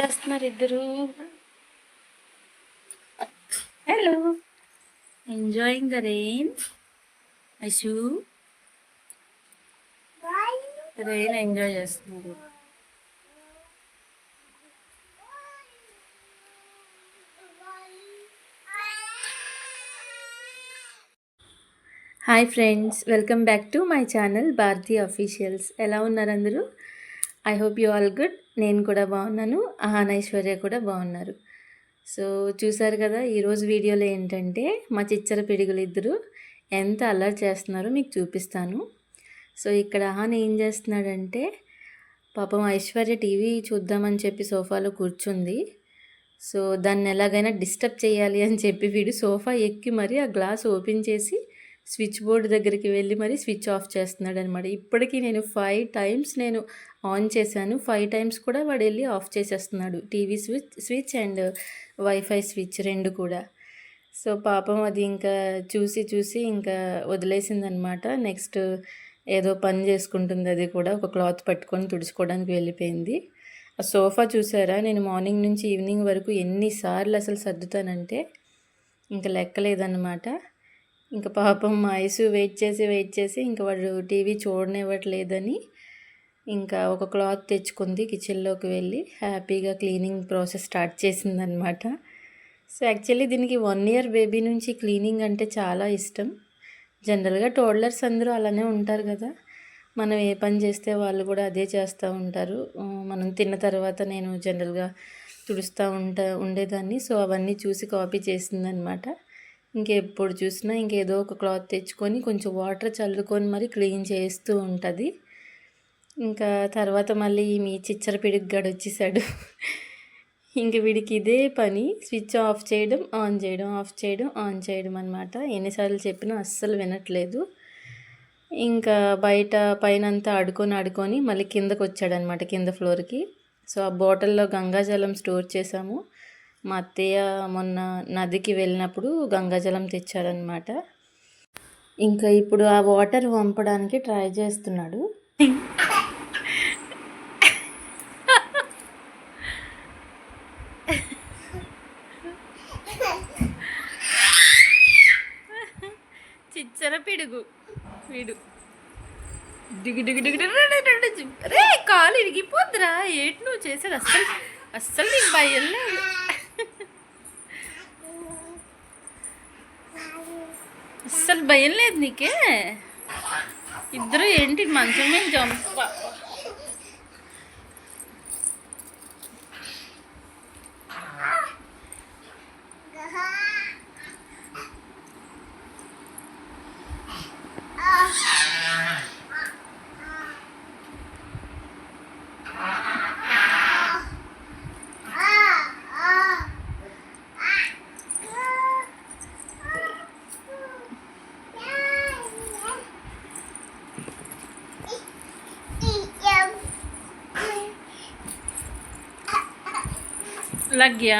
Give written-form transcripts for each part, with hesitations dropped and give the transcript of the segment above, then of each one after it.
చేస్తున్నారు ఇద్దరు? Hello, enjoying the rain. Aishu rain enjoy చేస్తున్నారు. Hi friends, welcome back to my channel Bharathi officials. ఎలా ఉన్నారు అందరూ? I hope you all good. నేను కూడా బాగున్నాను, అహాన్ ఐశ్వర్య కూడా బాగున్నారు. సో చూసారు కదా, ఈరోజు వీడియోలో ఏంటంటే మా చిచ్చర పిడుగులు ఇద్దరు ఎంత అల్లరి చేస్తున్నారో మీకు చూపిస్తాను. సో ఇక్కడ అహాన్ ఏం చేస్తున్నాడంటే, పాపం ఐశ్వర్య టీవీ చూద్దామని చెప్పి సోఫాలో కూర్చుంది. సో దాన్ని ఎలాగైనా డిస్టర్బ్ చేయాలి అని చెప్పి వీడు సోఫా ఎక్కి మరి ఆ గ్లాస్ ఓపెన్ చేసి స్విచ్ బోర్డ్ దగ్గరికి వెళ్ళి మరి స్విచ్ ఆఫ్ చేస్తున్నాడు అనమాట. ఇప్పటికీ నేను 5 టైమ్స్ నేను ఆన్ చేశాను, 5 టైమ్స్ కూడా వాడు వెళ్ళి ఆఫ్ చేసేస్తున్నాడు. TV switch and WiFi switch రెండు కూడా. సో పాపం అది ఇంకా చూసి ఇంకా వదిలేసిందనమాట. నెక్స్ట్ ఏదో పని చేసుకుంటుంది, అది కూడా ఒక క్లాత్ పట్టుకొని తుడుచుకోవడానికి వెళ్ళిపోయింది. ఆ సోఫా చూసారా, నేను మార్నింగ్ నుంచి ఈవినింగ్ వరకు ఎన్నిసార్లు అసలు సర్దుతానంటే ఇంకా లెక్కలేదన్నమాట. ఇంకా పాపం మా ఐసు వెయిట్ చేసి ఇంకా వాడు టీవీ చూడనివ్వట్లేదని ఇంకా ఒక క్లాత్ తెచ్చుకుంది, కిచెన్లోకి వెళ్ళి హ్యాపీగా క్లీనింగ్ ప్రాసెస్ స్టార్ట్ చేసిందనమాట. సో యాక్చువల్లీ దీనికి 1 ఇయర్ బేబీ నుంచి క్లీనింగ్ అంటే చాలా ఇష్టం. జనరల్గా టోడ్లర్స్ అందరూ అలానే ఉంటారు కదా, మనం ఏ పని చేస్తే వాళ్ళు కూడా అదే చేస్తూ ఉంటారు. మనం తిన్న తర్వాత నేను జనరల్గా తుడుస్తూ ఉండేదాన్ని. సో అవన్నీ చూసి కాపీ చేసిందనమాట. ఇంకెప్పుడు చూసినా ఇంకేదో ఒక క్లాత్ తెచ్చుకొని కొంచెం వాటర్ చల్లుకొని మరి క్లీన్ చేస్తూ ఉంటుంది. ఇంకా తర్వాత మళ్ళీ మీ చిచ్చర పిడుగ్గాడు వచ్చేసాడు. ఇంక వీడికి ఇదే పని, స్విచ్ ఆఫ్ చేయడం ఆన్ చేయడం, ఆఫ్ చేయడం ఆన్ చేయడం అనమాట. ఎన్నిసార్లు చెప్పినా అస్సలు వినట్లేదు. ఇంకా బయట పైనంతా ఆడుకొని మళ్ళీ కిందకు వచ్చాడనమాట, కింద ఫ్లోర్కి. సో ఆ బాటిల్లో గంగాజలం స్టోర్ చేసాము. మా అత్తయ్య మొన్న నదికి వెళ్ళినప్పుడు గంగాజలం తెచ్చారనమాట. ఇంకా ఇప్పుడు ఆ వాటర్ వంపడానికి ట్రై చేస్తున్నాడు. చిచ్చర పిడుగు వీడు. డిగి డిగి డిగి రే, కాలు ఇరిగిపోద్దురా. ఏటి నువ్వు చేసేది? అస్సలు నీకు భయం లేదు. అస్సలు భయం లేదు నీకే? ఇద్దరు ఏంటి మంచం మీద జంప. लग गया.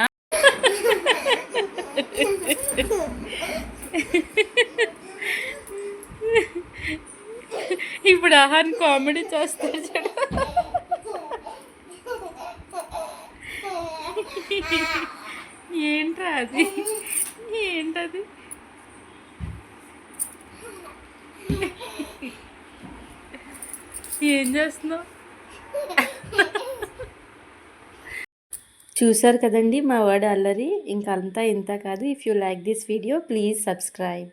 ఇప్పుడు ఆహాన్ కామెడీ చేస్తాడు చూడు. ఏంట్రా అది? ఏంటది? ఏం చేస్తున్నావు? చూసారు కదండి మా వాడు అల్లరి. ఇంకా అంతా ఇంత కాదు. If you like this video please subscribe.